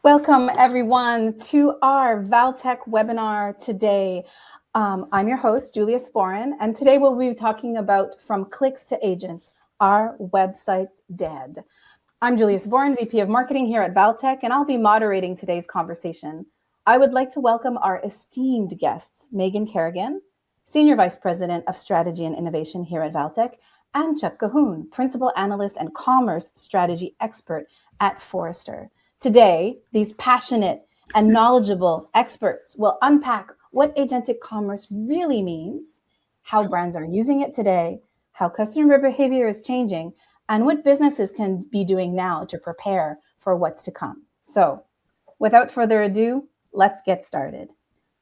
Welcome, everyone, to our Valtech webinar today. I'm your host, Julia Sporin, and today we'll be talking about From Clicks to Agents, Our Website's Dead. I'm Julia Sporin, VP of Marketing here at Valtech, and I'll be moderating today's conversation. I would like to welcome our esteemed guests, Megan Kerrigan, Senior Vice President of Strategy and Innovation here at Valtech, and Chuck Cahoon, Principal Analyst and Commerce Strategy Expert at Forrester. Today, these passionate and knowledgeable experts will unpack what agentic commerce really means, how brands are using it today, how customer behavior is changing, and what businesses can be doing now to prepare for what's to come. So, without further ado, let's get started.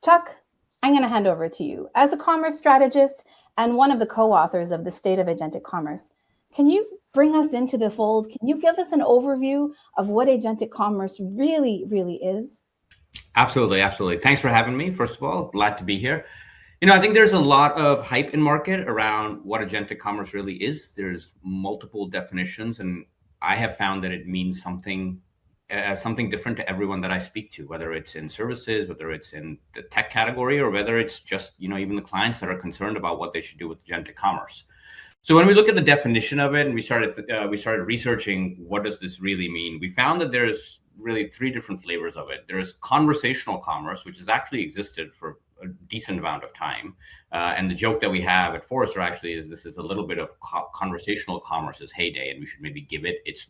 Chuck, I'm going to hand over to you. As a commerce strategist and one of the co-authors of The State of Agentic Commerce, can you bring us into the fold? Can you give us an overview of what agentic commerce really is? Absolutely. Thanks for having me. First of all, glad to be here. I think there's a lot of hype in market around what agentic commerce really is. There's multiple definitions, and I have found that it means something different to everyone that I speak to, whether it's in services, whether it's in the tech category, or whether it's just, even the clients that are concerned about what they should do with agentic commerce. So when we look at the definition of it and we started researching what does this really mean, we found that there's really three different flavors of it. There's conversational commerce, which has actually existed for a decent amount of time. And the joke that we have at Forrester actually is this is a little bit of conversational commerce's heyday, and we should maybe give it its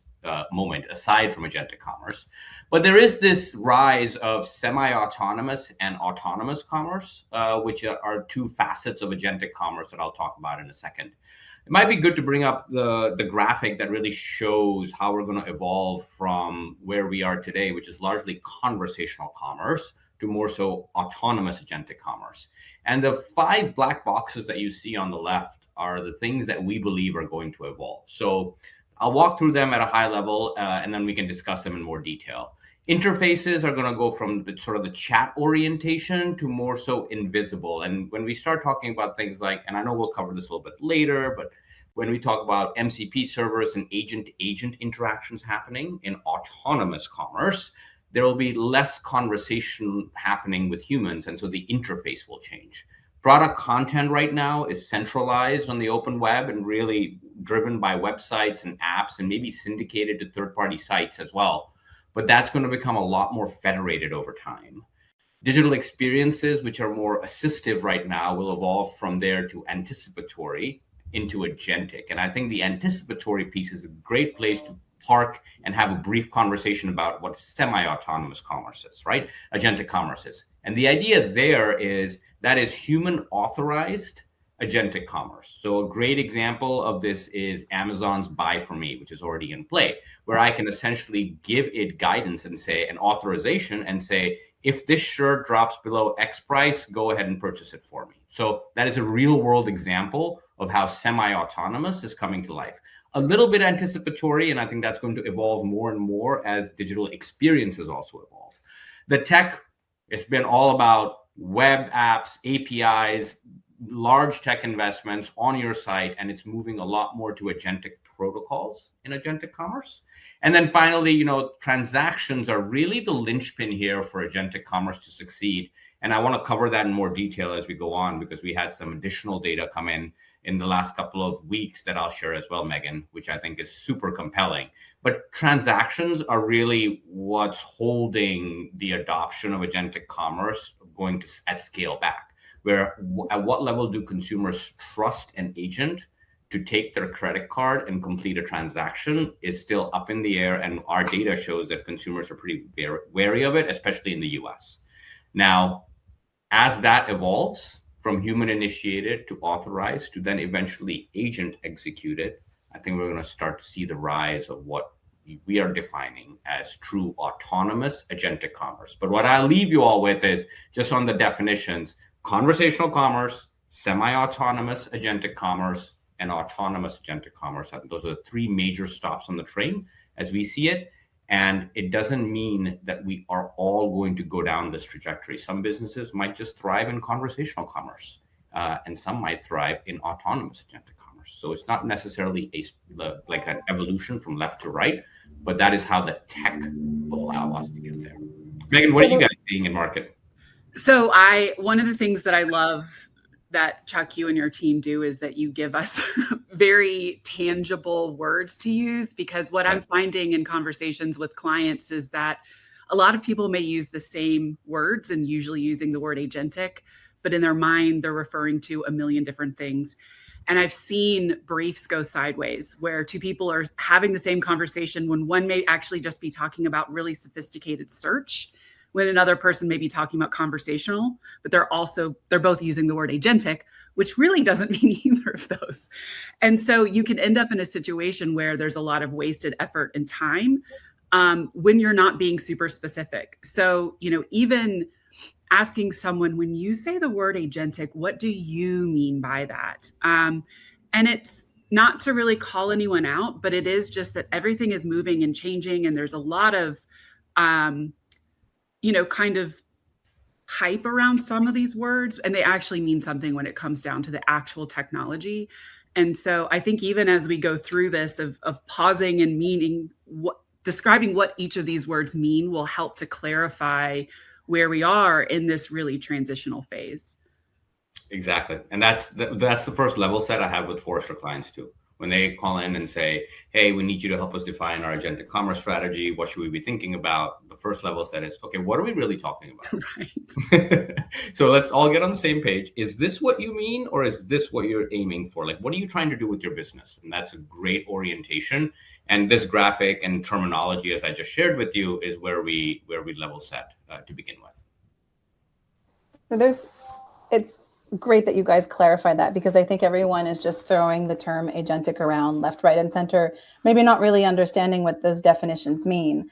moment aside from agentic commerce. But there is this rise of semi-autonomous and autonomous commerce, which are two facets of agentic commerce that I'll talk about in a second. It might be good to bring up the graphic that really shows how we're going to evolve from where we are today, which is largely conversational commerce, to more so autonomous agentic commerce. And the 5 black boxes that you see on the left are the things that we believe are going to evolve. So I'll walk through them at a high level, and then we can discuss them in more detail. Interfaces are going to go from the chat orientation to more so invisible. And when we start talking about things like, and I know we'll cover this a little bit later, but when we talk about MCP servers and agent-to-agent interactions happening in autonomous commerce, there will be less conversation happening with humans, and so the interface will change. Product content right now is centralized on the open web and really driven by websites and apps and maybe syndicated to third-party sites as well. But that's going to become a lot more federated over time. Digital experiences, which are more assistive right now, will evolve from there to anticipatory into agentic. And I think the anticipatory piece is a great place to park and have a brief conversation about what semi-autonomous commerce is, right? Agentic commerce is. And the idea there is that is human authorized agentic commerce. So a great example of this is Amazon's Buy For Me, which is already in play, where I can essentially give it guidance and say an authorization and say, if this shirt drops below X price, go ahead and purchase it for me. So that is a real world example of how semi-autonomous is coming to life. A little bit anticipatory, and I think that's going to evolve more and more as digital experiences also evolve. The tech, it's been all about web apps, APIs, large tech investments on your site, and it's moving a lot more to agentic protocols in agentic commerce. And then finally, transactions are really the linchpin here for agentic commerce to succeed. And I want to cover that in more detail as we go on, because we had some additional data come in the last couple of weeks that I'll share as well, Megan, which I think is super compelling. But transactions are really what's holding the adoption of agentic commerce going to at scale back. Where at what level do consumers trust an agent to take their credit card and complete a transaction is still up in the air. And our data shows that consumers are pretty wary of it, especially in the US. Now, as that evolves from human initiated to authorized to then eventually agent executed, I think we're going to start to see the rise of what we are defining as true autonomous agentic commerce. But what I'll leave you all with is just on the definitions: conversational commerce, semi-autonomous agentic commerce, and autonomous agentic commerce. Those are the 3 major stops on the train as we see it. And it doesn't mean that we are all going to go down this trajectory. Some businesses might just thrive in conversational commerce, and some might thrive in autonomous agentic commerce. So it's not necessarily like an evolution from left to right, but that is how the tech will allow us to get there. Megan, what are you guys seeing in market? So one of the things that I love that Chuck, you and your team do is that you give us very tangible words to use, because what I'm finding in conversations with clients is that a lot of people may use the same words and usually using the word agentic, but in their mind, they're referring to a million different things. And I've seen briefs go sideways where two people are having the same conversation when one may actually just be talking about really sophisticated search, when another person may be talking about conversational, but they're both using the word agentic, which really doesn't mean either of those. And so you can end up in a situation where there's a lot of wasted effort and time when you're not being super specific. So, even asking someone, when you say the word agentic, what do you mean by that? And it's not to really call anyone out, but it is just that everything is moving and changing. And there's a lot of, kind of hype around some of these words, and they actually mean something when it comes down to the actual technology. And so I think even as we go through this of pausing and describing what each of these words mean will help to clarify where we are in this really transitional phase. Exactly. And that's the first level set I have with Forrester clients too. When they call in and say, hey, we need you to help us define our agentic commerce strategy, what should we be thinking about? The first level set is, okay, what are we really talking about? Right. So let's all get on the same page. Is this what you mean, or is this what you're aiming for? Like, what are you trying to do with your business? And that's a great orientation. And this graphic and terminology, as I just shared with you, is where we level set to begin with. So it's great that you guys clarified that, because I think everyone is just throwing the term agentic around left, right, and center, maybe not really understanding what those definitions mean.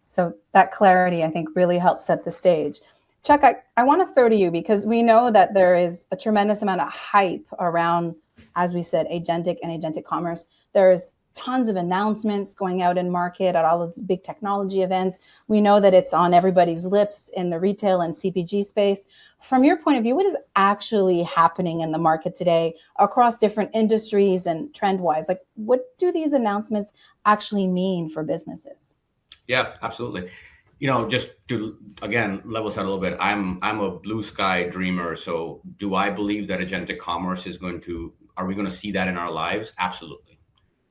So that clarity, I think, really helps set the stage. Chuck, I want to throw to you, because we know that there is a tremendous amount of hype around, as we said, agentic and agentic commerce. There's tons of announcements going out in market at all of the big technology events. We know that it's on everybody's lips in the retail and CPG space. From your point of view, what is actually happening in the market today across different industries and trend-wise? Like, what do these announcements actually mean for businesses? Yeah, absolutely. Just to, again, level set a little bit, I'm a blue sky dreamer. So do I believe that agentic commerce are we going to see that in our lives? Absolutely.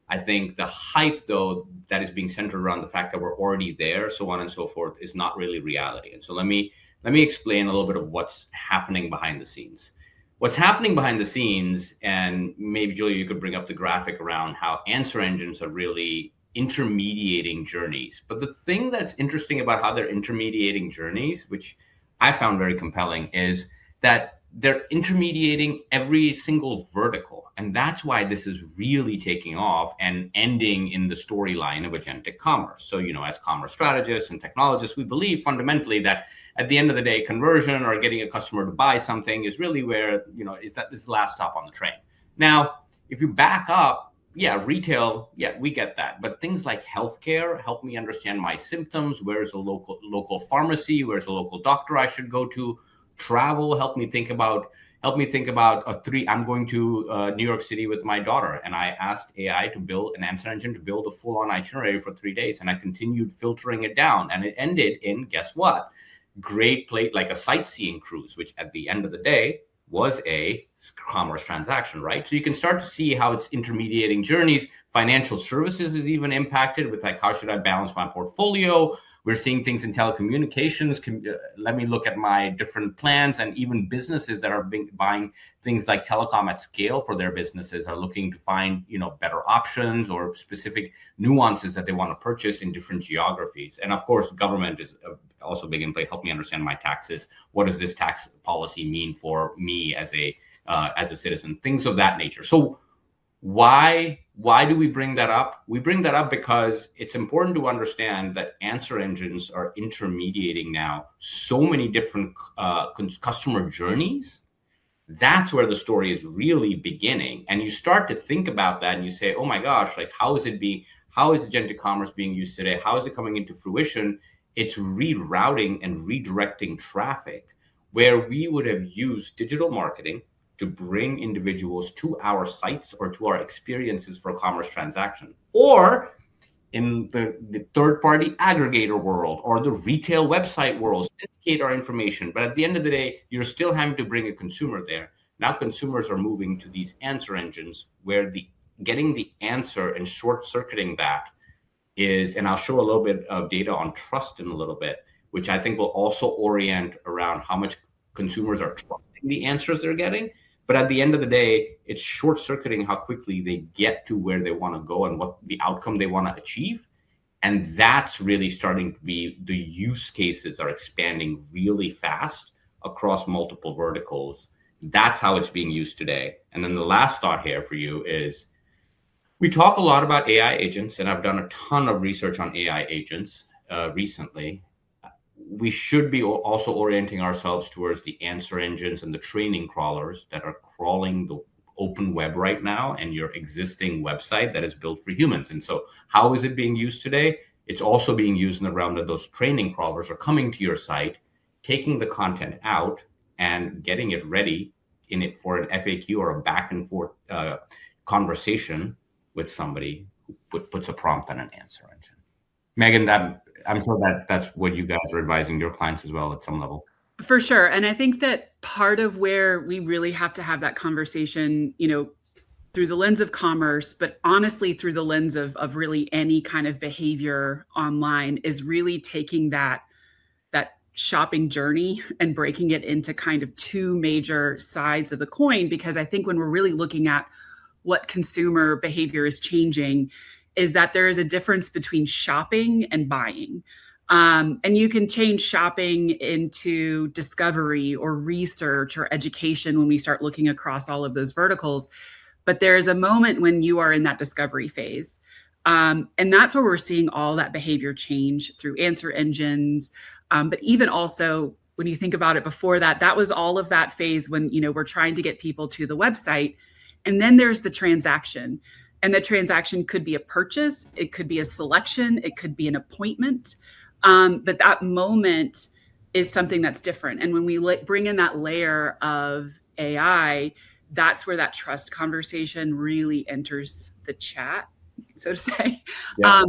I think the hype, though, that is being centered around the fact that we're already there, so on and so forth, is not really reality. And so let me explain a little bit of what's happening behind the scenes. What's happening behind the scenes, and maybe, Julia, you could bring up the graphic around how answer engines are really intermediating journeys. But the thing that's interesting about how they're intermediating journeys, which I found very compelling, is that they're intermediating every single vertical. And that's why this is really taking off and ending in the storyline of agentic commerce. So, as commerce strategists and technologists, we believe fundamentally that at the end of the day, conversion or getting a customer to buy something is really where, is that this last stop on the train. Now, if you back up, retail, we get that. But things like healthcare help me understand my symptoms. Where's a local pharmacy? Where's a local doctor I should go to? Travel help me think about I'm going to New York City with my daughter, and I asked AI to build an answer engine to build a full-on itinerary for 3 days, and I continued filtering it down, and it ended in, guess what? Great place, like a sightseeing cruise, which at the end of the day was a commerce transaction, right? So you can start to see how it's intermediating journeys. Financial services is even impacted with, like, how should I balance my portfolio? We're seeing things in telecommunications. Let me look at my different plans, and even businesses that are buying things like telecom at scale for their businesses are looking to find, better options or specific nuances that they want to purchase in different geographies. And of course, government is also big in play. Help me understand my taxes. What does this tax policy mean for me as a citizen? Things of that nature. So why do we bring that up? We bring that up because it's important to understand that answer engines are intermediating now so many different customer journeys. That's where the story is really beginning. And you start to think about that and you say, oh my gosh, like, how is agentic commerce being used today? How is it coming into fruition? It's rerouting and redirecting traffic where we would have used digital marketing to bring individuals to our sites or to our experiences for a commerce transaction. Or in the third-party aggregator world or the retail website world, syndicate our information. But at the end of the day, you're still having to bring a consumer there. Now consumers are moving to these answer engines where getting the answer and short-circuiting that is, and I'll show a little bit of data on trust in a little bit, which I think will also orient around how much consumers are trusting the answers they're getting. But at the end of the day, it's short-circuiting how quickly they get to where they want to go and what the outcome they want to achieve. And that's really starting to be, the use cases are expanding really fast across multiple verticals. That's how it's being used today. And then the last thought here for you is, we talk a lot about AI agents, and I've done a ton of research on AI agents recently. We should be also orienting ourselves towards the answer engines and the training crawlers that are crawling the open web right now and your existing website that is built for humans. And so how is it being used today? It's also being used in the realm that those training crawlers are coming to your site, taking the content out and getting it ready in it for an FAQ or a back and forth conversation with somebody who puts a prompt and an answer engine. Megan, I'm sure that's what you guys are advising your clients as well at some level. For sure. And I think that part of where we really have to have that conversation, through the lens of commerce, but honestly through the lens of really any kind of behavior online, is really taking that shopping journey and breaking it into kind of two major sides of the coin. Because I think when we're really looking at what consumer behavior is changing, is that there is a difference between shopping and buying. And you can change shopping into discovery or research or education when we start looking across all of those verticals. But there is a moment when you are in that discovery phase. And that's where we're seeing all that behavior change through answer engines. But even also, when you think about it before that, that was all of that phase when, we're trying to get people to the website. And then there's the transaction. And the transaction could be a purchase, it could be a selection, it could be an appointment. But that moment is something that's different. And when we bring in that layer of AI, that's where that trust conversation really enters the chat, so to say. Yeah.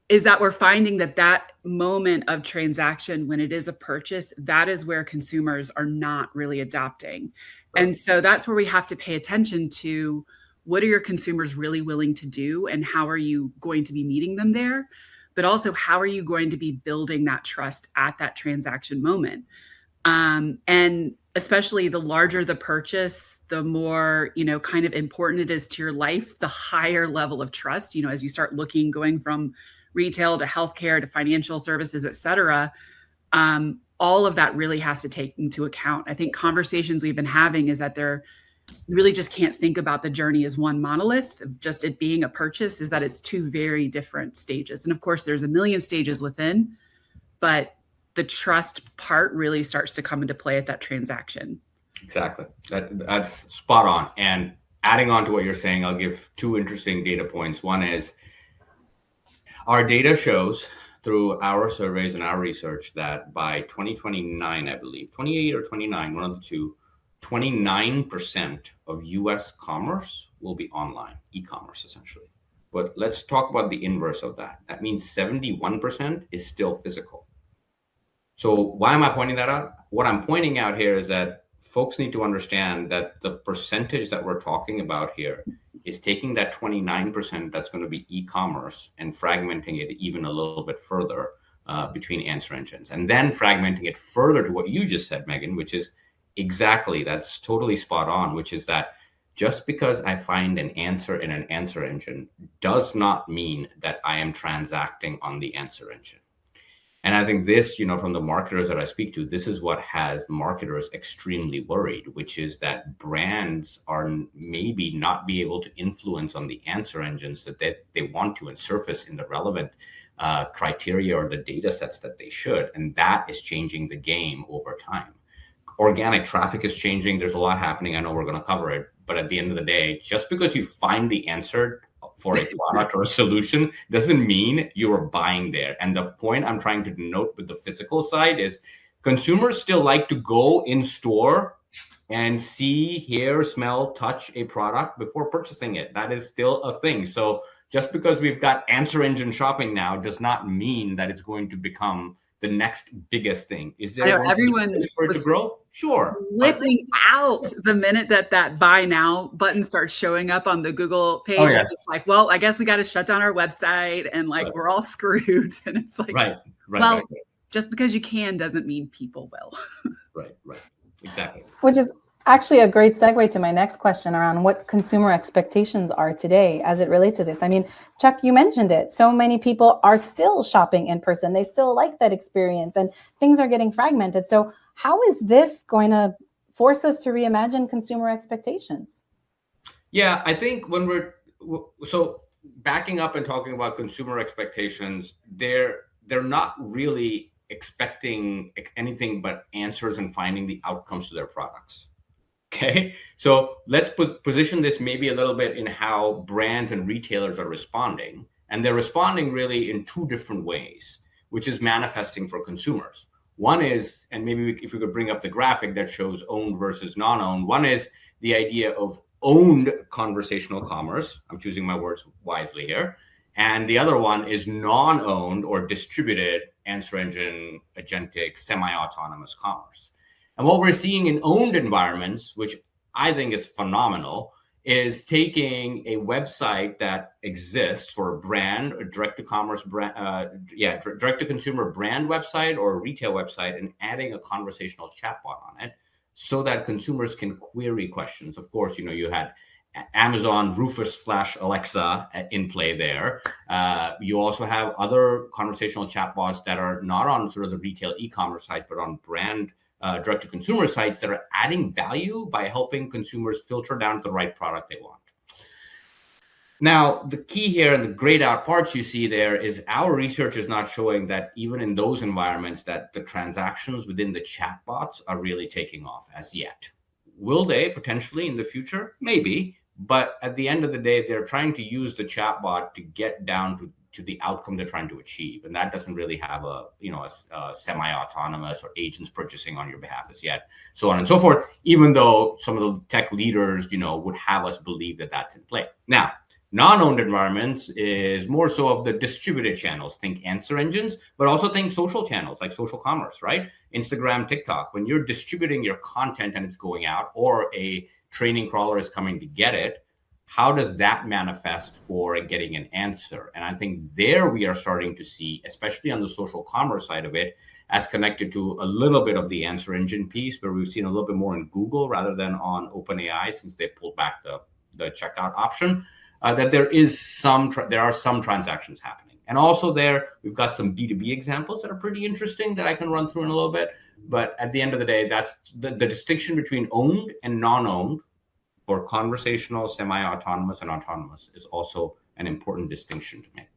Is that we're finding that moment of transaction, when it is a purchase, that is where consumers are not really adopting. And so that's where we have to pay attention to, what are your consumers really willing to do and how are you going to be meeting them there? But also, how are you going to be building that trust at that transaction moment? And especially the larger the purchase, the more, kind of important it is to your life, the higher level of trust, as you start going from retail to healthcare to financial services, et cetera. All of that really has to take into account. I think conversations we've been having is that you really just can't think about the journey as one monolith, just it being a purchase, is that it's two very different stages. And of course, there's a million stages within, but the trust part really starts to come into play at that transaction. Exactly. That's spot on. And adding on to what you're saying, I'll give two interesting data points. One is, our data shows through our surveys and our research that by 2029, I believe, 28 or 29, one of the two, 29% of US commerce will be online, e-commerce essentially. But let's talk about the inverse of that. That means 71% is still physical. So why am I pointing that out? What I'm pointing out here is that folks need to understand that the percentage that we're talking about here is taking that 29% that's going to be e-commerce and fragmenting it even a little bit further between answer engines, and then fragmenting it further to what you just said, Megan, which is exactly, that's totally spot on, which is that just because I find an answer in an answer engine does not mean that I am transacting on the answer engine. And I think this, from the marketers that I speak to, this is what has marketers extremely worried, which is that brands are maybe not be able to influence on the answer engines that they want to and surface in the relevant criteria or the data sets that they should. And that is changing the game over time. Organic traffic is changing. There's a lot happening. I know we're going to cover it. But at the end of the day, just because you find the answer for a product or a solution doesn't mean you're buying there. And the point I'm trying to denote with the physical side is consumers still like to go in store and see, hear, smell, touch a product before purchasing it. That is still a thing. So just because we've got answer engine shopping now does not mean that it's going to become the next biggest thing. Is there going everyone to be for it to grow? Sure. Flipping out the minute that buy now button starts showing up on the Google page. Oh, yes. It's like, well, I guess we got to shut down our website and like we're all screwed. And it's like, well, just because you can doesn't mean people will. Right. Exactly. Which is actually a great segue to my next question around what consumer expectations are today as it relates to this. I mean, Chuck, you mentioned it. So many people are still shopping in person. They still like that experience and things are getting fragmented. So how is this going to force us to reimagine consumer expectations? Yeah, I think so backing up and talking about consumer expectations, they're not really expecting anything but answers and finding the outcomes to their products. Okay, so let's position this maybe a little bit in how brands and retailers are responding. And they're responding really in two different ways, which is manifesting for consumers. One is, and maybe if we could bring up the graphic that shows owned versus non-owned, one is the idea of owned conversational commerce. I'm choosing my words wisely here. And the other one is non-owned or distributed answer engine, agentic, semi-autonomous commerce. And what we're seeing in owned environments, which I think is phenomenal, is taking a website that exists for a brand, a direct-to-commerce brand, direct-to-consumer brand website or a retail website, and adding a conversational chatbot on it so that consumers can query questions. Of course, you had Amazon Rufus/Alexa in play there. You also have other conversational chatbots that are not on sort of the retail e-commerce sites, but on brand direct-to-consumer sites that are adding value by helping consumers filter down to the right product they want. Now, the key here and the grayed out parts you see there is our research is not showing that even in those environments that the transactions within the chatbots are really taking off as yet. Will they potentially in the future? Maybe. But at the end of the day, they're trying to use the chatbot to get down to the outcome they're trying to achieve. And that doesn't really have a semi-autonomous or agents purchasing on your behalf as yet, so on and so forth, even though some of the tech leaders, would have us believe that that's in play. Now, non-owned environments is more so of the distributed channels. Think answer engines, but also think social channels like social commerce, right? Instagram, TikTok. When you're distributing your content and it's going out, or a training crawler is coming to get it, how does that manifest for getting an answer? And I think there we are starting to see, especially on the social commerce side of it, as connected to a little bit of the answer engine piece, where we've seen a little bit more in Google rather than on OpenAI since they pulled back the checkout option, that there are some transactions happening. And also there, we've got some B2B examples that are pretty interesting that I can run through in a little bit. But at the end of the day, that's the distinction between owned and non-owned, or conversational, semi-autonomous, and autonomous, is also an important distinction to make.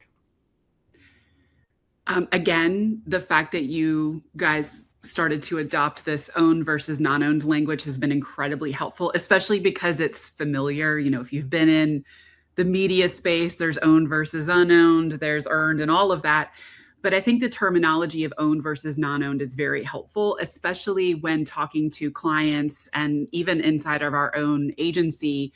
Again, the fact that you guys started to adopt this owned versus non-owned language has been incredibly helpful, especially because it's familiar. If you've been in the media space, there's owned versus unowned, there's earned and all of that. But I think the terminology of owned versus non-owned is very helpful, especially when talking to clients and even inside of our own agency.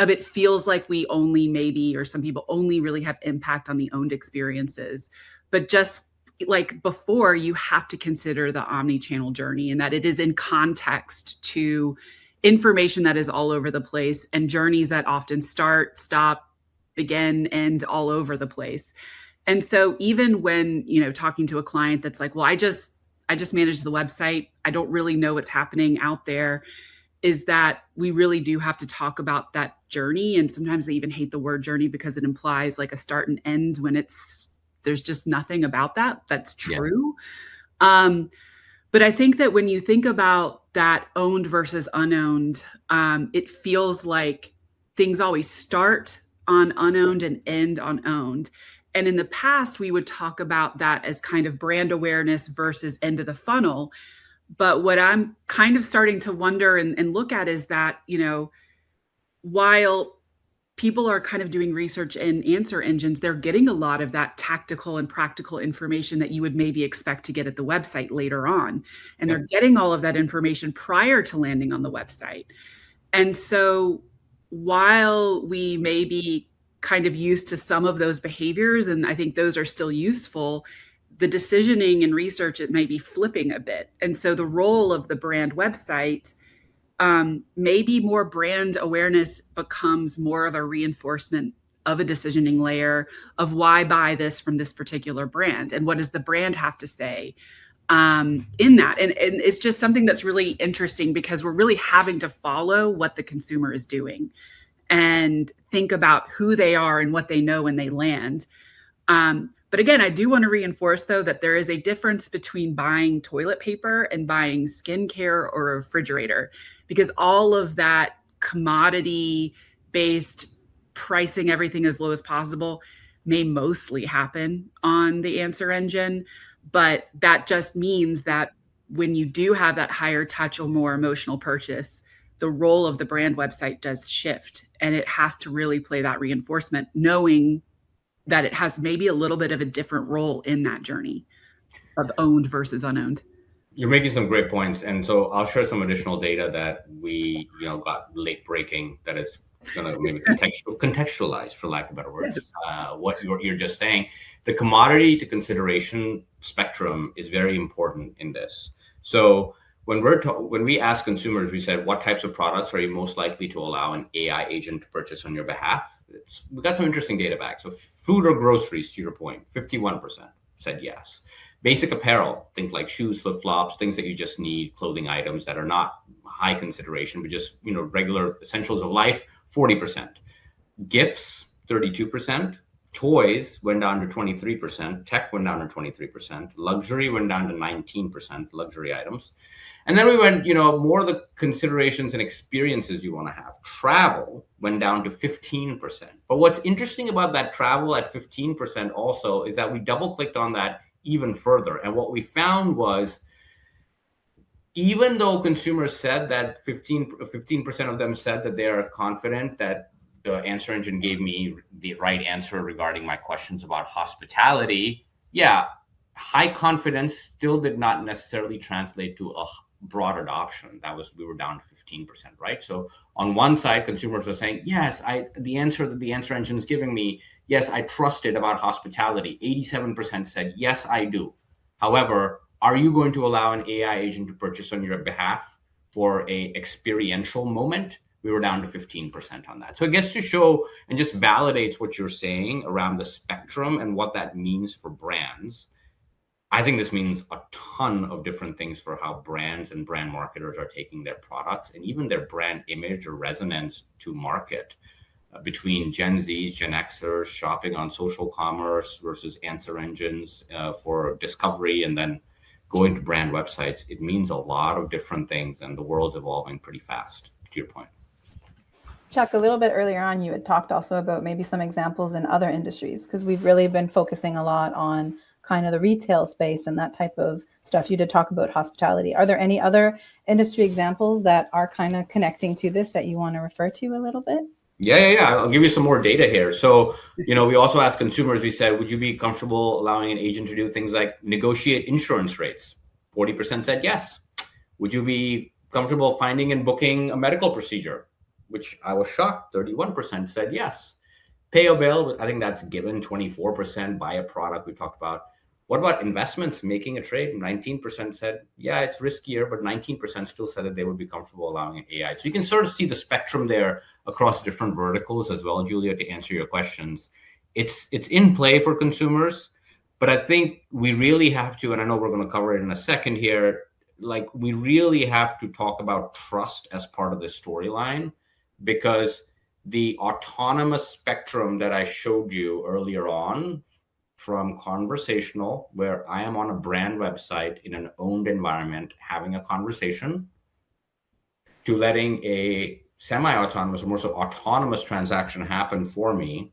It feels like we only maybe, or some people only really have impact on the owned experiences. But just like before, you have to consider the omni-channel journey and that it is in context to information that is all over the place and journeys that often start, stop, begin, end all over the place. And so even when, talking to a client that's like, well, I just manage the website, I don't really know what's happening out there, is that we really do have to talk about that journey. And sometimes they even hate the word journey because it implies like a start and end when there's just nothing about that that's true. Yeah. But I think that when you think about that owned versus unowned, it feels like things always start on unowned and end on owned. And in the past, we would talk about that as kind of brand awareness versus end of the funnel. But what I'm kind of starting to wonder and look at is that, while people are kind of doing research in answer engines, they're getting a lot of that tactical and practical information that you would maybe expect to get at the website later on. And they're getting all of that information prior to landing on the website. And so while we maybe kind of used to some of those behaviors, and I think those are still useful, the decisioning and research, it may be flipping a bit. And so the role of the brand website, maybe more brand awareness becomes more of a reinforcement of a decisioning layer of why buy this from this particular brand, and what does the brand have to say in that. And it's just something that's really interesting, because we're really having to follow what the consumer is doing and think about who they are and what they know when they land. But again, I do want to reinforce, though, that there is a difference between buying toilet paper and buying skincare or a refrigerator, because all of that commodity-based pricing everything as low as possible may mostly happen on the answer engine. But that just means that when you do have that higher touch or more emotional purchase, the role of the brand website does shift, and it has to really play that reinforcement, knowing that it has maybe a little bit of a different role in that journey of owned versus unowned. You're making some great points. And so I'll share some additional data that we, got late breaking that is going to maybe contextualize, for lack of better words, what you're just saying. The commodity to consideration spectrum is very important in this. So when we ask consumers, we said, what types of products are you most likely to allow an AI agent to purchase on your behalf? We got some interesting data back. So food or groceries, to your point, 51% said yes. Basic apparel, think like shoes, flip-flops, things that you just need, clothing items that are not high consideration, but just regular essentials of life, 40%. Gifts, 32%. Toys went down to 23%. Tech went down to 23%. Luxury went down to 19%, luxury items. And then we went, more of the considerations and experiences you want to have. Travel went down to 15%. But what's interesting about that travel at 15% also is that we double clicked on that even further. And what we found was, even though consumers said that 15% of them said that they are confident that the answer engine gave me the right answer regarding my questions about hospitality, high confidence still did not necessarily translate to a broad adoption. We were down to 15%, right? So on one side, consumers are saying, yes, the answer that the answer engine is giving me, yes, I trust it about hospitality. 87% said, yes, I do. However, are you going to allow an AI agent to purchase on your behalf for a experiential moment? We were down to 15% on that. So it gets to show and just validates what you're saying around the spectrum and what that means for brands. I think this means a ton of different things for how brands and brand marketers are taking their products and even their brand image or resonance to market. Between Gen Zs, Gen Xers, shopping on social commerce versus answer engines for discovery, and then going to brand websites, it means a lot of different things, and the world's evolving pretty fast, to your point. Chuck, a little bit earlier on, you had talked also about maybe some examples in other industries, because we've really been focusing a lot on kind of the retail space and that type of stuff. You did talk about hospitality. Are there any other industry examples that are kind of connecting to this that you want to refer to a little bit? Yeah. I'll give you some more data here. So, we also asked consumers, we said, would you be comfortable allowing an agent to do things like negotiate insurance rates? 40% said yes. Would you be comfortable finding and booking a medical procedure? Which I was shocked, 31% said yes. Pay a bill, I think that's given. 24% buy a product, we talked about. What about investments, making a trade? 19% said, yeah, it's riskier, but 19% still said that they would be comfortable allowing an AI. So you can sort of see the spectrum there across different verticals as well, Julia, to answer your questions. It's in play for consumers, but I think we really have to, and I know we're going to cover it in a second here, we really have to talk about trust as part of this storyline, because the autonomous spectrum that I showed you earlier on, from conversational, where I am on a brand website in an owned environment having a conversation, to letting a semi-autonomous or more so autonomous transaction happen for me.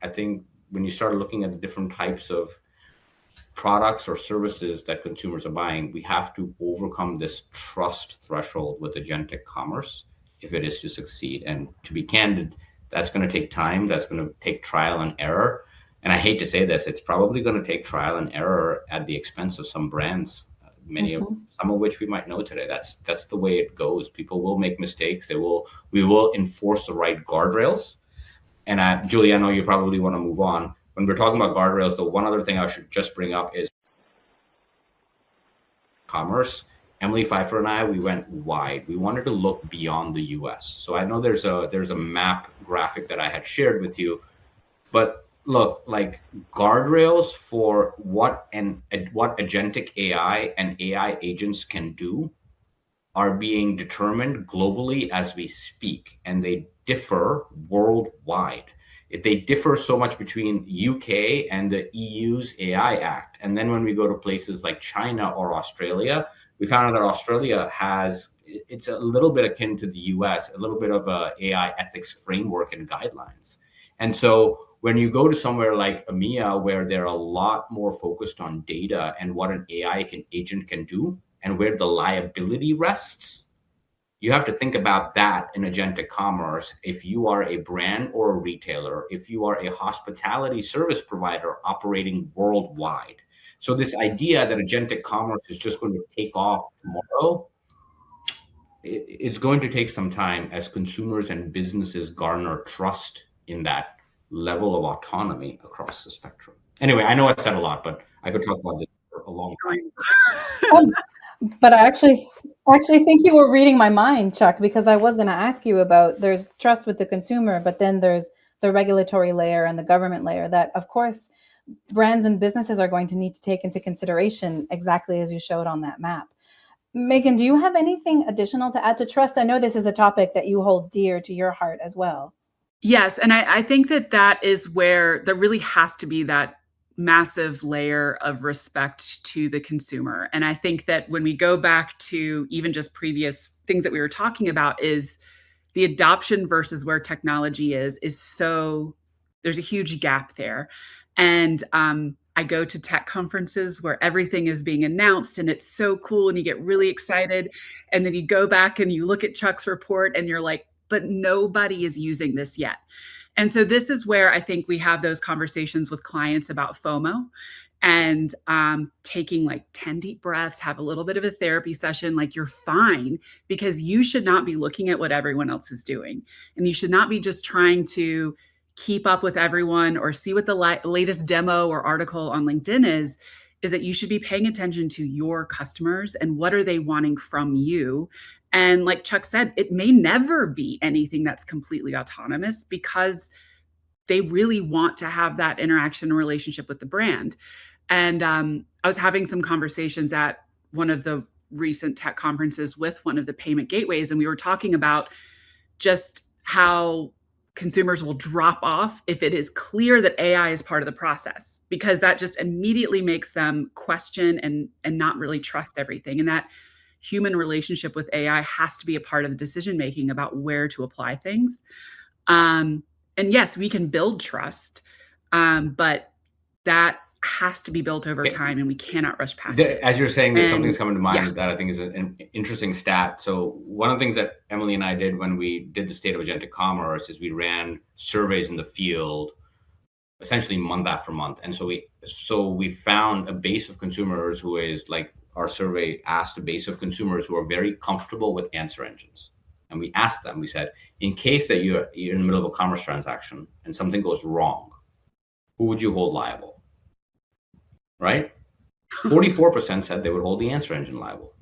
I think when you start looking at the different types of products or services that consumers are buying, we have to overcome this trust threshold with agentic commerce if it is to succeed. And to be candid, that's going to take time. That's going to take trial and error. And I hate to say this, it's probably going to take trial and error at the expense of some brands, some of which we might know today. That's the way it goes. People will make mistakes. We will enforce the right guardrails. And Julie, I know you probably want to move on. When we're talking about guardrails, the one other thing I should just bring up is commerce. Emily Pfeiffer and I, we went wide. We wanted to look beyond the US. So I know there's a map graphic that I had shared with you, but look, like guardrails for what agentic AI and AI agents can do are being determined globally as we speak, and they differ worldwide. They differ so much between UK and the EU's AI Act. And then when we go to places like China or Australia, we found out that Australia it's a little bit akin to the US, a little bit of a AI ethics framework and guidelines. And so when you go to somewhere like EMEA, where they're a lot more focused on data and what an agent can do, and where the liability rests, you have to think about that in agentic commerce. If you are a brand or a retailer, if you are a hospitality service provider operating worldwide. So this idea that agentic commerce is just going to take off tomorrow, it's going to take some time as consumers and businesses garner trust in that level of autonomy across the spectrum. Anyway, I know I said a lot, but I could talk about this for a long time. But I actually think you were reading my mind, Chuck, because I was going to ask you about, there's trust with the consumer, but then there's the regulatory layer and the government layer that, of course, brands and businesses are going to need to take into consideration, exactly as you showed on that map. Megan, do you have anything additional to add to trust? I know this is a topic that you hold dear to your heart as well. Yes. And I think that is where there really has to be that massive layer of respect to the consumer. And I think that when we go back to even just previous things that we were talking about, is the adoption versus where technology is so, there's a huge gap there. And I go to tech conferences where everything is being announced and it's so cool and you get really excited. And then you go back and you look at Chuck's report and you're like, but nobody is using this yet. And so this is where I think we have those conversations with clients about FOMO and taking like 10 deep breaths, have a little bit of a therapy session. Like, you're fine, because you should not be looking at what everyone else is doing. And you should not be just trying to keep up with everyone or see what the latest demo or article on LinkedIn is that you should be paying attention to your customers and what are they wanting from you. And like Chuck said, it may never be anything that's completely autonomous, because they really want to have that interaction and relationship with the brand. And I was having some conversations at one of the recent tech conferences with one of the payment gateways, and we were talking about just how consumers will drop off if it is clear that AI is part of the process, because that just immediately makes them question and not really trust everything. And that human relationship with AI has to be a part of the decision making about where to apply things. And yes, we can build trust, but that has to be built over time, and we cannot rush past it. As you're saying, there's something that's coming to mind that I think is an interesting stat. So one of the things that Emily and I did when we did the state of agentic commerce is we ran surveys in the field, essentially month after month. And so we found a base of consumers who is like, our survey asked a base of consumers who are very comfortable with answer engines. And we asked them, we said, in case that you're in the middle of a commerce transaction and something goes wrong, who would you hold liable? Right? 44% said they would hold the answer engine liable.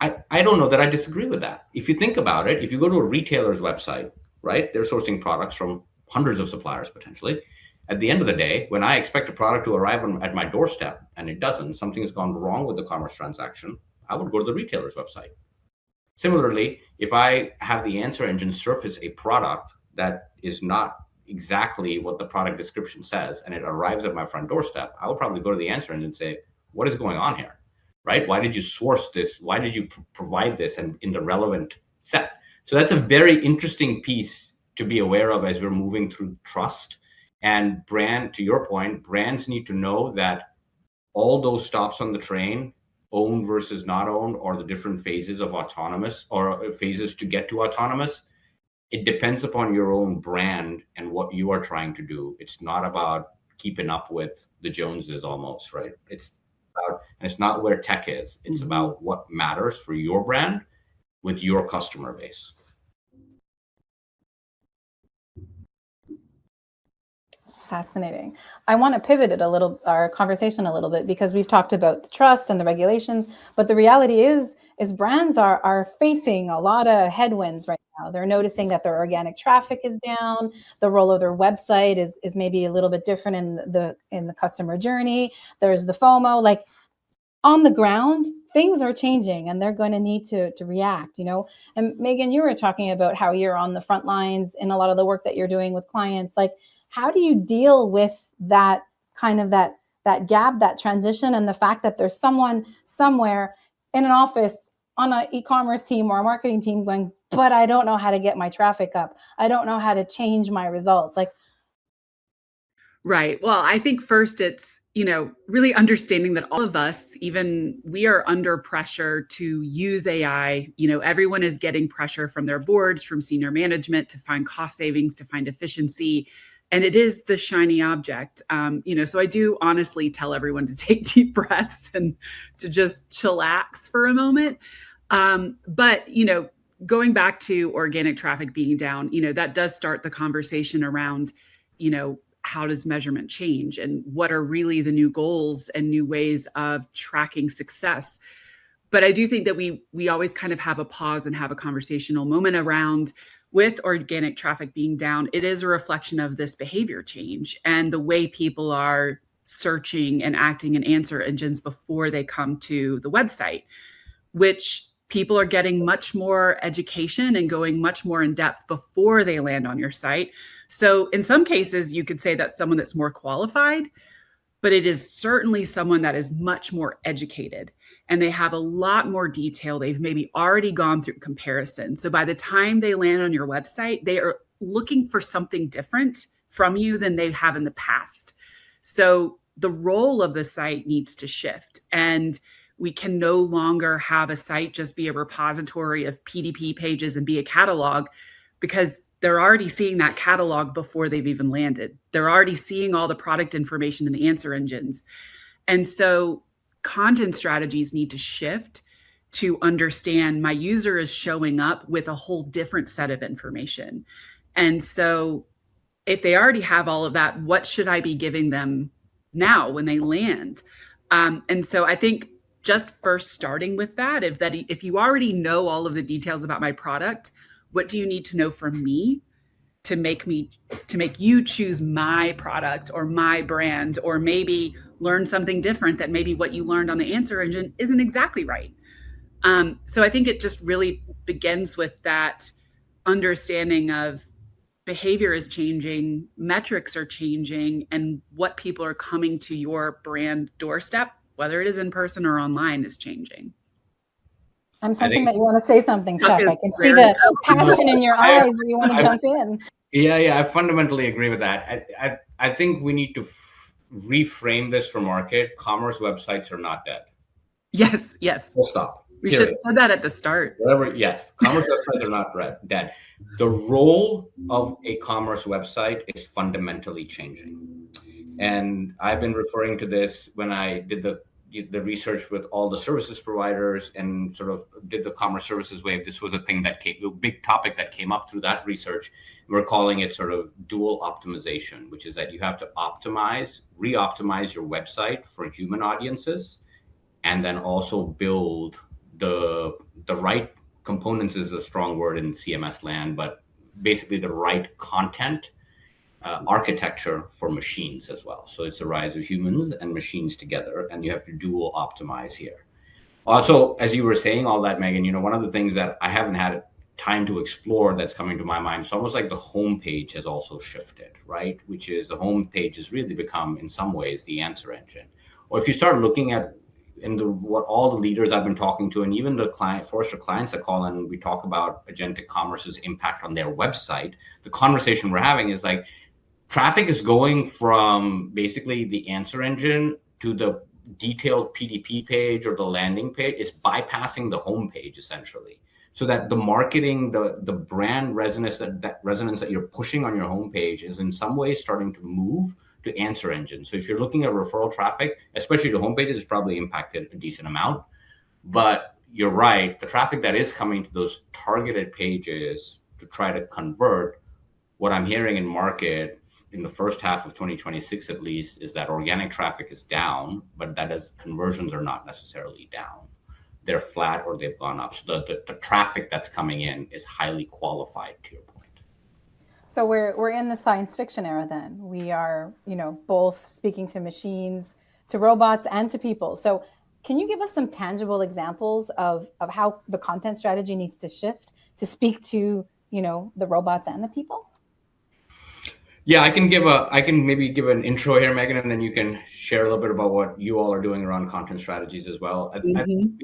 I don't know that I disagree with that. If you think about it, if you go to a retailer's website, right, they're sourcing products from hundreds of suppliers potentially. At the end of the day, when I expect a product to arrive at my doorstep and it doesn't, something has gone wrong with the commerce transaction, I would go to the retailer's website. Similarly, if I have the answer engine surface a product that is not exactly what the product description says and it arrives at my front doorstep, I would probably go to the answer engine and say, what is going on here? Right? Why did you source this? Why did you provide this and in the relevant set? So that's a very interesting piece to be aware of as we're moving through trust. And to your point, brands need to know that all those stops on the train, owned versus not owned, or the different phases of autonomous or phases to get to autonomous, it depends upon your own brand and what you are trying to do. It's not about keeping up with the Joneses almost, right? It's not where tech is. It's about what matters for your brand with your customer base. Fascinating. I want to pivot it a little, our conversation a little bit, because we've talked about the trust and the regulations, but the reality is brands are facing a lot of headwinds right now. They're noticing that their organic traffic is down. The role of their website is maybe a little bit different in the customer journey. There's the FOMO, like on the ground, things are changing and they're going to need to react, you know. And Megan, you were talking about how you're on the front lines in a lot of the work that you're doing with clients. Like, how do you deal with that kind of that gap, that transition, and the fact that there's someone somewhere in an office on an e-commerce team or a marketing team going, but I don't know how to get my traffic up. I don't know how to change my results. Like, right. Well, I think first it's, really understanding that all of us, even we are under pressure to use AI. Everyone is getting pressure from their boards, from senior management to find cost savings, to find efficiency. And it is the shiny object. So I do honestly tell everyone to take deep breaths and to just chillax for a moment. But going back to organic traffic being down, that does start the conversation around, how does measurement change and what are really the new goals and new ways of tracking success. But I do think that we always kind of have a pause and have a conversational moment around, with organic traffic being down, it is a reflection of this behavior change and the way people are searching and acting in answer engines before they come to the website, which people are getting much more education and going much more in depth before they land on your site. So in some cases, you could say that's someone that's more qualified, but it is certainly someone that is much more educated and they have a lot more detail. They've maybe already gone through comparison. So by the time they land on your website, they are looking for something different from you than they have in the past. So the role of the site needs to shift. And we can no longer have a site just be a repository of PDP pages and be a catalog, because they're already seeing that catalog before they've even landed. They're already seeing all the product information in the answer engines. And so content strategies need to shift to understand my user is showing up with a whole different set of information. And so if they already have all of that, what should I be giving them now when they land? And so I think just first starting with that, if you already know all of the details about my product, what do you need to know from me to make you choose my product or my brand, or maybe learn something different that maybe what you learned on the answer engine isn't exactly right. So I think it just really begins with that understanding of behavior is changing, metrics are changing, and what people are coming to your brand doorstep, whether it is in person or online, is changing. I'm sensing that you want to say something, Chuck. I can see the passion in your eyes. You want to jump in. Yeah, I fundamentally agree with that. I think we need to reframe this for market. Commerce websites are not dead. Yes. Full stop. We should have said that at the start. Yes. Commerce websites are not dead. The role of a commerce website is fundamentally changing. And I've been referring to this when I did the research with all the services providers and sort of did the commerce services wave. This was a big topic that came up through that research. We're calling it sort of dual optimization, which is that you have to re-optimize your website for human audiences, and then also build the right components is a strong word in CMS land, but basically the right content architecture for machines as well. So it's the rise of humans and machines together, and you have to dual optimize here. Also, as you were saying all that, Megan, one of the things that I haven't had time to explore that's coming to my mind, it's almost like the homepage has also shifted, right? Which is the homepage has really become, in some ways, the answer engine. Or if you start looking at what all the leaders I've been talking to, and even the Forrester clients that call in, we talk about agentic commerce's impact on their website. The conversation we're having is like, traffic is going from basically the answer engine to the detailed PDP page or the landing page. It's bypassing the home page essentially, so that the marketing, the brand resonance that you're pushing on your homepage is in some ways starting to move to answer engine. So if you're looking at referral traffic, especially to homepages, it's probably impacted a decent amount. But you're right, the traffic that is coming to those targeted pages to try to convert, what I'm hearing in market in the first half of 2026 at least is that organic traffic is down, but that is conversions are not necessarily down. They're flat or they've gone up. So the traffic that's coming in is highly qualified, to your point. So we're in the science fiction era then. We are, both speaking to machines, to robots, and to people. So can you give us some tangible examples of how the content strategy needs to shift to speak to, the robots and the people? Yeah, I can maybe give an intro here, Megan, and then you can share a little bit about what you all are doing around content strategies as well. I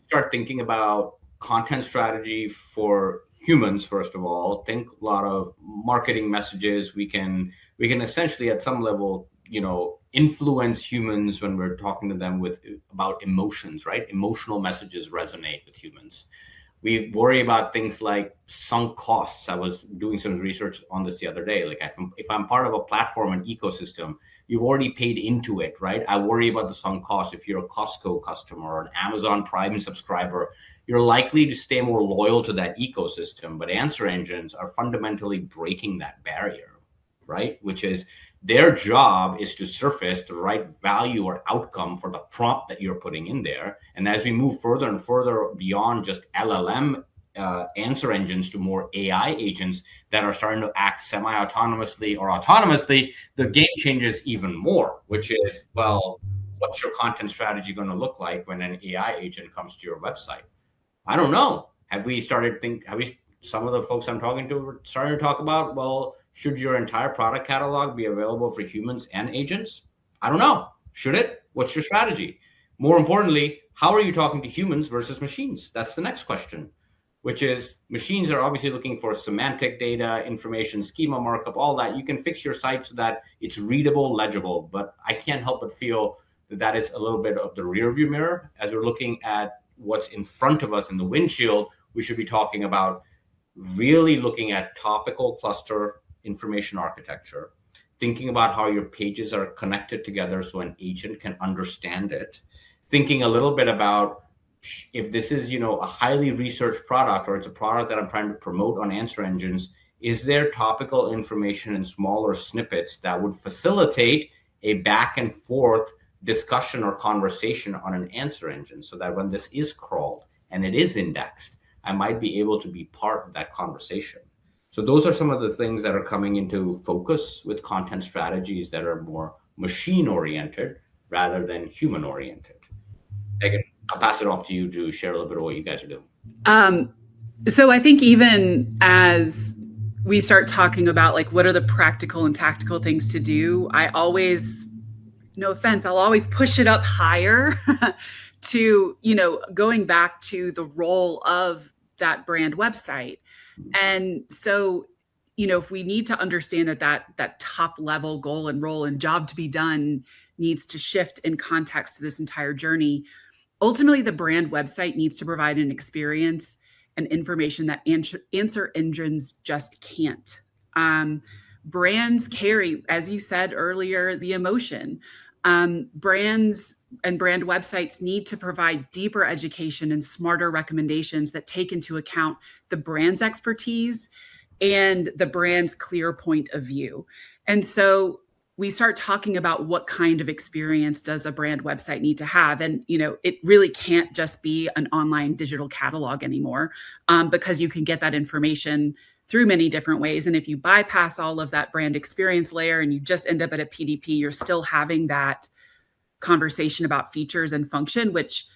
start thinking about content strategy for humans, first of all. Think a lot of marketing messages. We can essentially at some level, influence humans when we're talking to them about emotions, right? Emotional messages resonate with humans. We worry about things like sunk costs. I was doing some research on this the other day. Like if I'm part of a platform and ecosystem, you've already paid into it, right? I worry about the sunk cost. If you're a Costco customer or an Amazon Prime subscriber, you're likely to stay more loyal to that ecosystem. But answer engines are fundamentally breaking that barrier, right? Which is their job is to surface the right value or outcome for the prompt that you're putting in there. And as we move further and further beyond just LLM answer engines to more AI agents that are starting to act semi-autonomously or autonomously, the game changes even more, which is, well, what's your content strategy going to look like when an AI agent comes to your website? I don't know. Some of the folks I'm talking to are starting to talk about, well, should your entire product catalog be available for humans and agents? I don't know. Should it? What's your strategy? More importantly, how are you talking to humans versus machines? That's the next question, which is machines are obviously looking for semantic data, information, schema markup, all that. You can fix your site so that it's readable, legible, but I can't help but feel that is a little bit of the rearview mirror. As we're looking at what's in front of us in the windshield, we should be talking about really looking at topical cluster information architecture, thinking about how your pages are connected together so an agent can understand it, thinking a little bit about if this is, a highly researched product or it's a product that I'm trying to promote on answer engines, is there topical information in smaller snippets that would facilitate a back and forth discussion or conversation on an answer engine so that when this is crawled and it is indexed, I might be able to be part of that conversation. So those are some of the things that are coming into focus with content strategies that are more machine-oriented rather than human-oriented. Megan, I'll pass it off to you to share a little bit of what you guys are doing. So I think even as we start talking about like what are the practical and tactical things to do, I always, no offense, I'll always push it up higher to, going back to the role of that brand website. And so, if we need to understand that top level goal and role and job to be done needs to shift in context to this entire journey, ultimately the brand website needs to provide an experience and information that answer engines just can't. Brands carry, as you said earlier, the emotion. Brands and brand websites need to provide deeper education and smarter recommendations that take into account the brand's expertise and the brand's clear point of view. And so we start talking about what kind of experience does a brand website need to have. And, it really can't just be an online digital catalog anymore, because you can get that information through many different ways. And if you bypass all of that brand experience layer and you just end up at a PDP, you're still having that conversation about features and function, which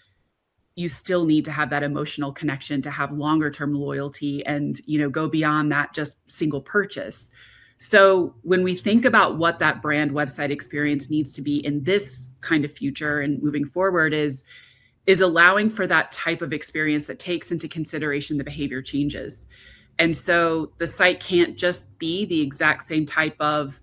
you still need to have that emotional connection to have longer term loyalty and, go beyond that just single purchase. So when we think about what that brand website experience needs to be in this kind of future and moving forward is allowing for that type of experience that takes into consideration the behavior changes. And so the site can't just be the exact same type of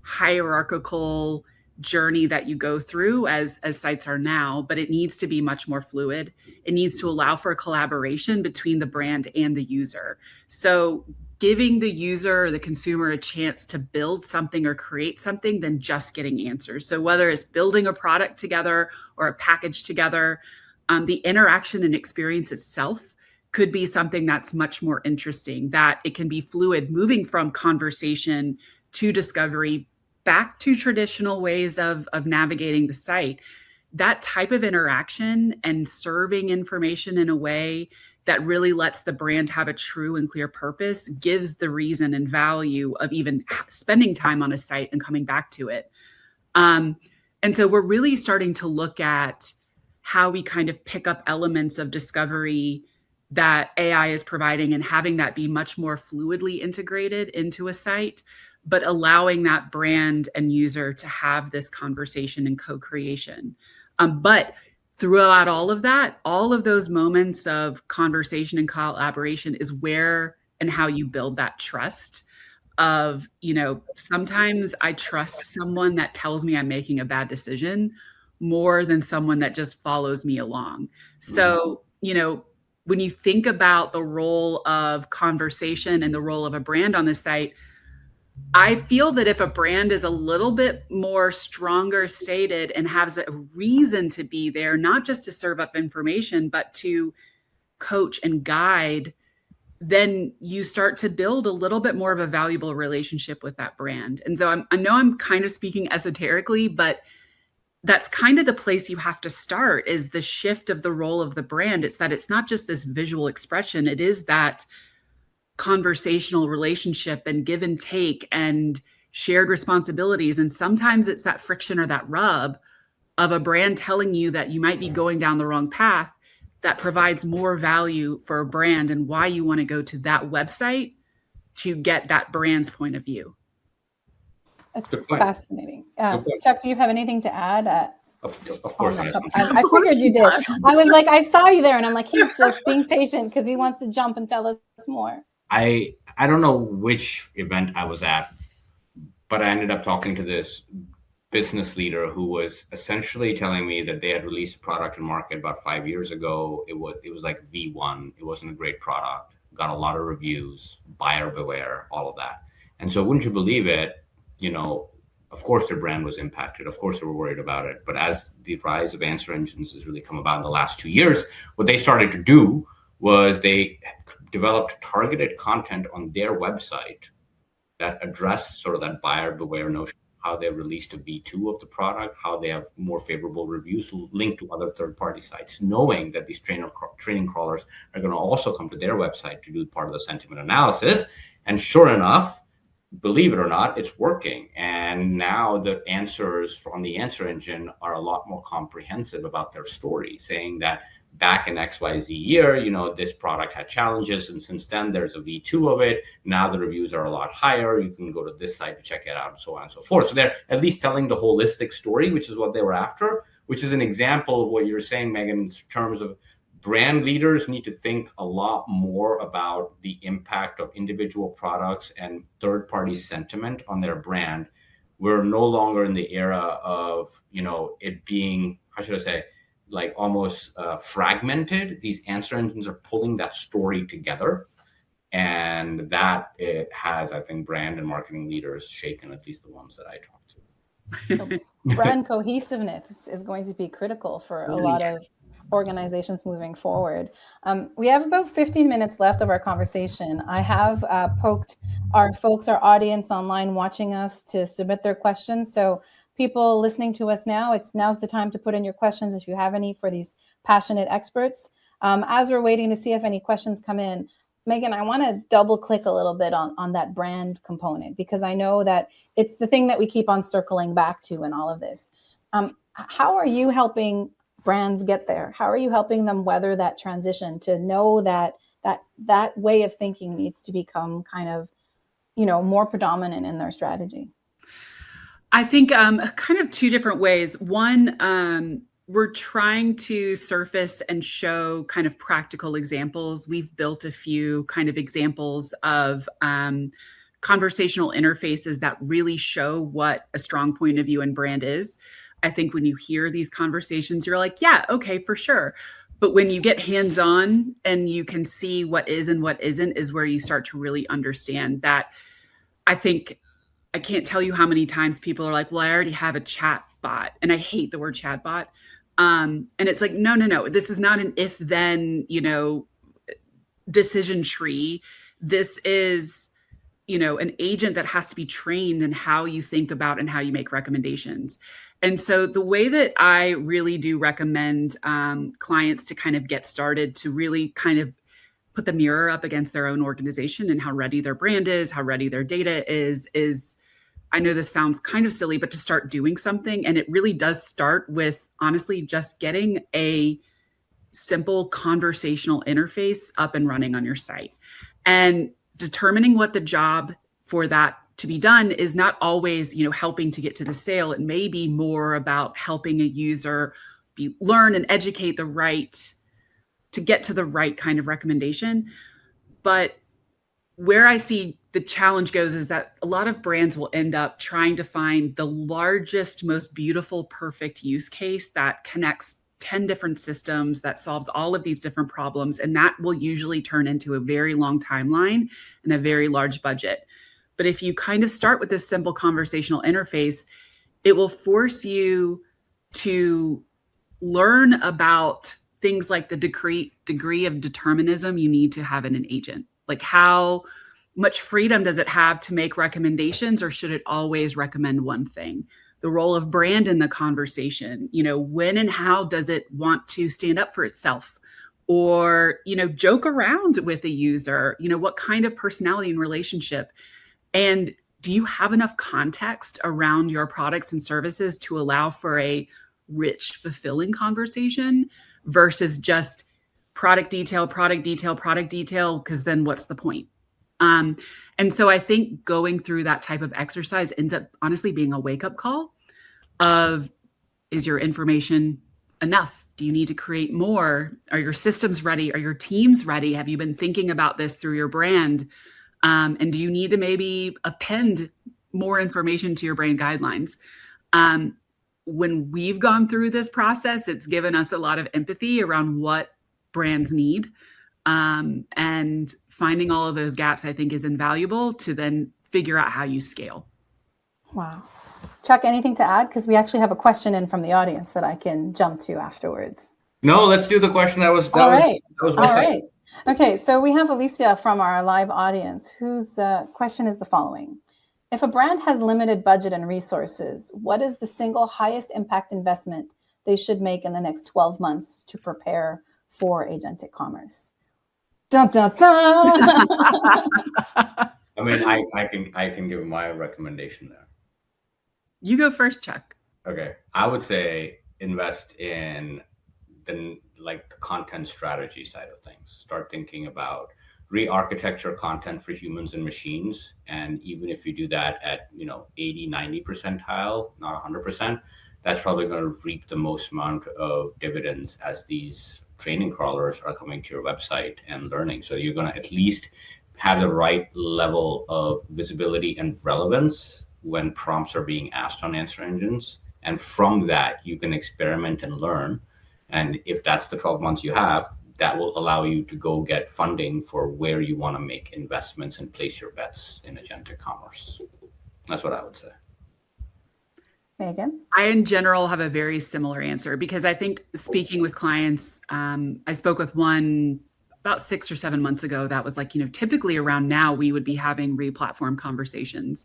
hierarchical journey that you go through as sites are now, but it needs to be much more fluid. It needs to allow for a collaboration between the brand and the user. So giving the user or the consumer a chance to build something or create something than just getting answers. So whether it's building a product together or a package together, the interaction and experience itself could be something that's much more interesting, that it can be fluid, moving from conversation to discovery, back to traditional ways of navigating the site. That type of interaction and serving information in a way that really lets the brand have a true and clear purpose gives the reason and value of even spending time on a site and coming back to it. And so we're really starting to look at how we kind of pick up elements of discovery that AI is providing and having that be much more fluidly integrated into a site, but allowing that brand and user to have this conversation and co-creation. But throughout all of that, all of those moments of conversation and collaboration is where and how you build that trust of, sometimes I trust someone that tells me I'm making a bad decision more than someone that just follows me along. So, when you think about the role of conversation and the role of a brand on the site, I feel that if a brand is a little bit more stronger stated and has a reason to be there, not just to serve up information, but to coach and guide, then you start to build a little bit more of a valuable relationship with that brand. And so I know I'm kind of speaking esoterically, but that's kind of the place you have to start, is the shift of the role of the brand. It's that it's not just this visual expression. It is that conversational relationship and give and take and shared responsibilities. And sometimes it's that friction or that rub of a brand telling you that you might be going down the wrong path that provides more value for a brand and why you want to go to that website to get that brand's point of view. That's fascinating. Chuck, do you have anything to add? Of course, I figured you did. I was like, I saw you there, and I'm like, he's just being patient because he wants to jump and tell us more. I don't know which event I was at, but I ended up talking to this business leader who was essentially telling me that they had released a product in market about 5 years ago. It was like V1. It wasn't a great product. Got a lot of reviews, buyer beware, all of that. And so, wouldn't you believe it? Of course their brand was impacted. Of course they were worried about it. But as the rise of answer engines has really come about in the last 2 years, what they started to do was they developed targeted content on their website that addressed sort of that buyer beware notion, how they released a V2 of the product, how they have more favorable reviews linked to other third-party sites, knowing that these training crawlers are going to also come to their website to do part of the sentiment analysis. And sure enough, believe it or not, it's working. And now the answers from the answer engine are a lot more comprehensive about their story, saying that back in XYZ year, this product had challenges. And since then, there's a V2 of it. Now the reviews are a lot higher. You can go to this site to check it out and so on and so forth. So they're at least telling the holistic story, which is what they were after, which is an example of what you're saying, Megan, in terms of brand leaders need to think a lot more about the impact of individual products and third-party sentiment on their brand. We're no longer in the era of, it being, how should I say, like almost fragmented. These answer engines are pulling that story together. And that it has, I think, brand and marketing leaders shaken, at least the ones that I talk to. Brand cohesiveness is going to be critical for a lot of organizations moving forward. We have about 15 minutes left of our conversation. I have poked our audience online watching us to submit their questions. So people listening to us now, now's the time to put in your questions if you have any for these passionate experts. As we're waiting to see if any questions come in, Megan, I want to double click a little bit on that brand component, because I know that it's the thing that we keep on circling back to in all of this. How are you helping brands get there? How are you helping them weather that transition to know that way of thinking needs to become kind of, more predominant in their strategy? I think kind of two different ways. One, we're trying to surface and show kind of practical examples. We've built a few kind of examples of conversational interfaces that really show what a strong point of view and brand is. I think when you hear these conversations, you're like, yeah, okay, for sure. But when you get hands-on and you can see what is and what isn't, is where you start to really understand that. I think I can't tell you how many times people are like, well, I already have a chat bot. And I hate the word chat bot. And it's like, no. This is not an if-then, decision tree. This is an agent that has to be trained in how you think about and how you make recommendations. And so the way that I really do recommend clients to kind of get started, to really kind of put the mirror up against their own organization and how ready their brand is, how ready their data is I know this sounds kind of silly, but to start doing something. And it really does start with, honestly, just getting a simple conversational interface up and running on your site. And determining what the job for that to be done is not always, helping to get to the sale. It may be more about helping a user learn and educate to get to the right kind of recommendation. But where I see the challenge goes is that a lot of brands will end up trying to find the largest, most beautiful, perfect use case that connects 10 different systems, that solves all of these different problems. And that will usually turn into a very long timeline and a very large budget. But if you kind of start with this simple conversational interface, it will force you to learn about things like the degree of determinism you need to have in an agent. Like, how much freedom does it have to make recommendations, or should it always recommend one thing? The role of brand in the conversation, when and how does it want to stand up for itself, or, joke around with a user, what kind of personality and relationship, and do you have enough context around your products and services to allow for a rich, fulfilling conversation versus just product detail, because then what's the point? And so I think going through that type of exercise ends up honestly being a wake-up call of, is your information enough? Do you need to create more? Are your systems ready? Are your teams ready? Have you been thinking about this through your brand? And do you need to maybe append more information to your brand guidelines? When we've gone through this process, it's given us a lot of empathy around what brands need. And finding all of those gaps, I think, is invaluable to then figure out how you scale. Wow. Chuck, anything to add? Because we actually have a question in from the audience that I can jump to afterwards. No, let's do the question. That was All right. Okay, so we have Alicia from our live audience, whose question is the following. If a brand has limited budget and resources, what is the single highest impact investment they should make in the next 12 months to prepare for agentic commerce? Dun, dun, dun. I mean, I can give my recommendation there. You go first, Chuck. Okay, I would say invest in the content strategy side of things. Start thinking about re-architecture content for humans and machines. And even if you do that at 80, 90 percentile, not 100%, that's probably going to reap the most amount of dividends as these training crawlers are coming to your website and learning. So you're going to at least have the right level of visibility and relevance when prompts are being asked on answer engines. And from that, you can experiment and learn. And if that's the 12 months you have, that will allow you to go get funding for where you want to make investments and place your bets in agentic commerce. That's what I would say. Megan? I, in general, have a very similar answer, because I think speaking with clients, I spoke with one about 6 or 7 months ago that was like, typically around now we would be having re-platform conversations,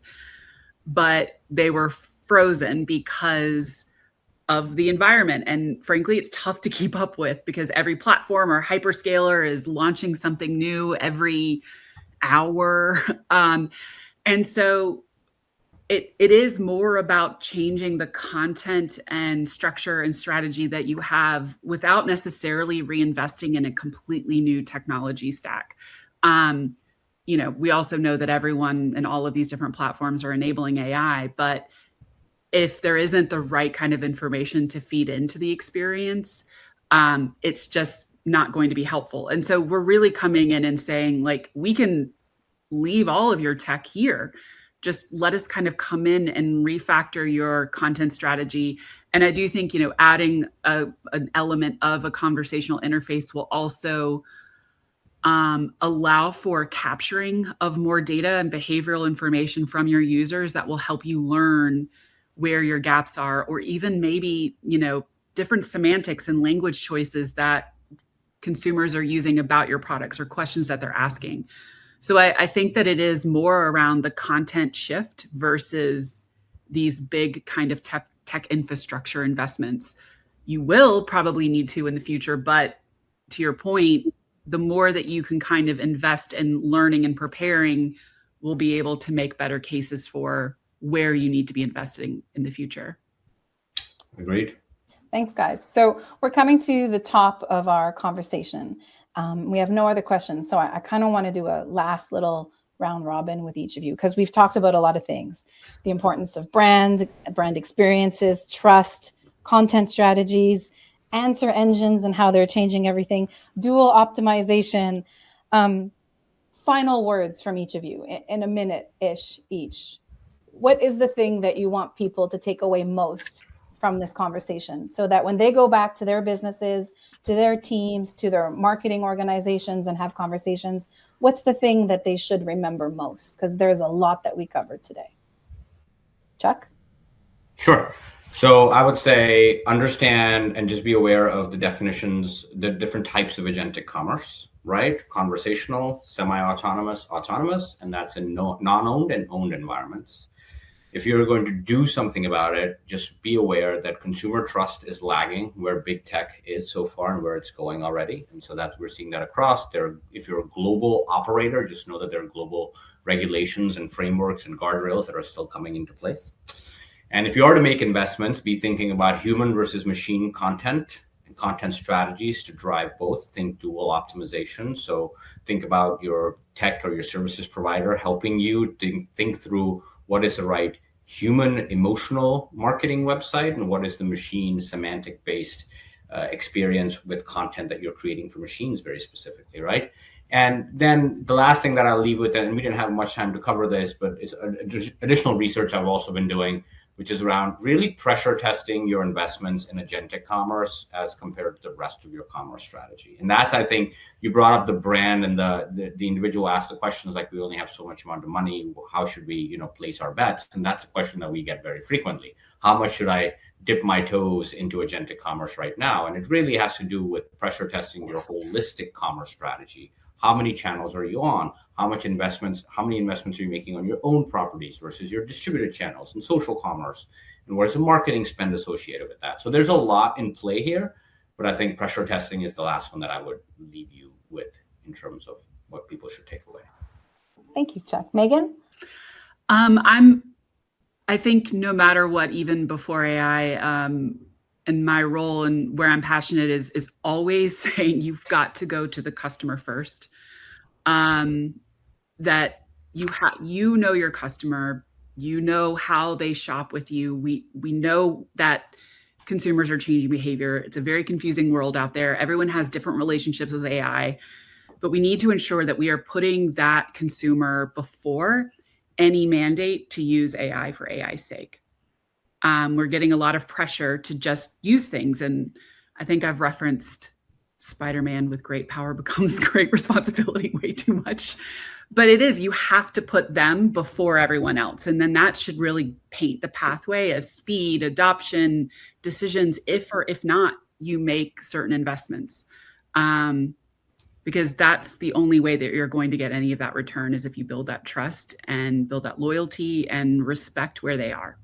but they were frozen because of the environment. And frankly, it's tough to keep up with because every platform or hyperscaler is launching something new every hour. And so it is more about changing the content and structure and strategy that you have without necessarily reinvesting in a completely new technology stack. We also know that everyone and all of these different platforms are enabling AI, but if there isn't the right kind of information to feed into the experience, it's just not going to be helpful. And so we're really coming in and saying, we can leave all of your tech here. Just let us kind of come in and refactor your content strategy. And I do think, adding an element of a conversational interface will also allow for capturing of more data and behavioral information from your users that will help you learn where your gaps are, or even maybe, different semantics and language choices that consumers are using about your products or questions that they're asking. So I think that it is more around the content shift versus these big kind of tech infrastructure investments. You will probably need to in the future, but to your point, the more that you can kind of invest in learning and preparing, will be able to make better cases for where you need to be investing in the future. Agreed. Thanks, guys. So we're coming to the top of our conversation. We have no other questions. So I kind of want to do a last little round robin with each of you, because we've talked about a lot of things: the importance of brand experiences, trust, content strategies, answer engines and how they're changing everything, dual optimization. Final words from each of you in a minute-ish each. What is the thing that you want people to take away most from this conversation, so that when they go back to their businesses, to their teams, to their marketing organizations and have conversations, what's the thing that they should remember most? Because there's a lot that we covered today. Chuck? Sure. So I would say understand and just be aware of the definitions, the different types of agentic commerce, right? Conversational, semi-autonomous, autonomous, and that's in non-owned and owned environments. If you're going to do something about it, just be aware that consumer trust is lagging where big tech is so far and where it's going already. And so that we're seeing that across there. If you're a global operator, just know that there are global regulations and frameworks and guardrails that are still coming into place. And if you are to make investments, be thinking about human versus machine content and content strategies to drive both. Think dual optimization. So think about your tech or your services provider helping you think through what is the right human emotional marketing website and what is the machine semantic based experience with content that you're creating for machines very specifically, right? And then the last thing that I'll leave with, and we didn't have much time to cover this, but it's additional research I've also been doing, which is around really pressure testing your investments in agentic commerce as compared to the rest of your commerce strategy. And that's, I think, you brought up the brand, and the individual asked the questions like, we only have so much amount of money, how should we place our bets? And that's a question that we get very frequently. How much should I dip my toes into agentic commerce right now? And it really has to do with pressure testing your holistic commerce strategy. How many channels are you on? How many investments are you making on your own properties versus your distributed channels and social commerce? And where's the marketing spend associated with that? So there's a lot in play here, but I think pressure testing is the last one that I would leave you with in terms of what people should take away. Thank you, Chuck. Megan? I think no matter what, even before AI, and my role and where I'm passionate is always saying you've got to go to the customer first. That you know your customer, you know how they shop with you. We know that consumers are changing behavior. It's a very confusing world out there. Everyone has different relationships with AI, but we need to ensure that we are putting that consumer before any mandate to use AI for AI's sake. We're getting a lot of pressure to just use things. And I think I've referenced Spider-Man with great power becomes great responsibility way too much. But it is, you have to put them before everyone else. And then that should really paint the pathway of speed, adoption, decisions, if or if not, you make certain investments. Because that's the only way that you're going to get any of that return, is if you build that trust and build that loyalty and respect where they are.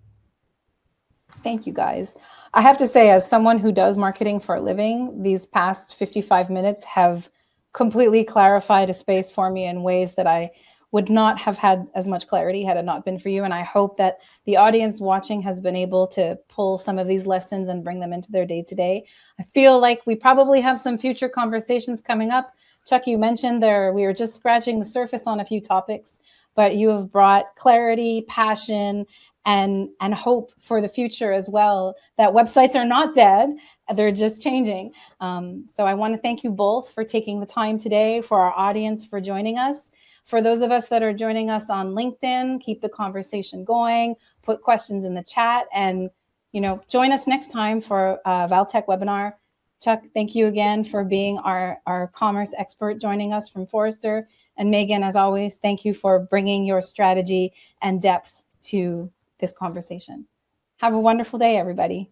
Thank you, guys. I have to say, as someone who does marketing for a living, these past 55 minutes have completely clarified a space for me in ways that I would not have had as much clarity had it not been for you. And I hope that the audience watching has been able to pull some of these lessons and bring them into their day-to-day. I feel like we probably have some future conversations coming up. Chuck, you mentioned we were just scratching the surface on a few topics, but you have brought clarity, passion, and hope for the future as well, that websites are not dead, they're just changing. So I want to thank you both for taking the time today, for our audience for joining us. For those of us that are joining us on LinkedIn, keep the conversation going, put questions in the chat, and join us next time for a Valtech webinar. Chuck, thank you again for being our commerce expert joining us from Forrester. And Megan, as always, thank you for bringing your strategy and depth to this conversation. Have a wonderful day, everybody.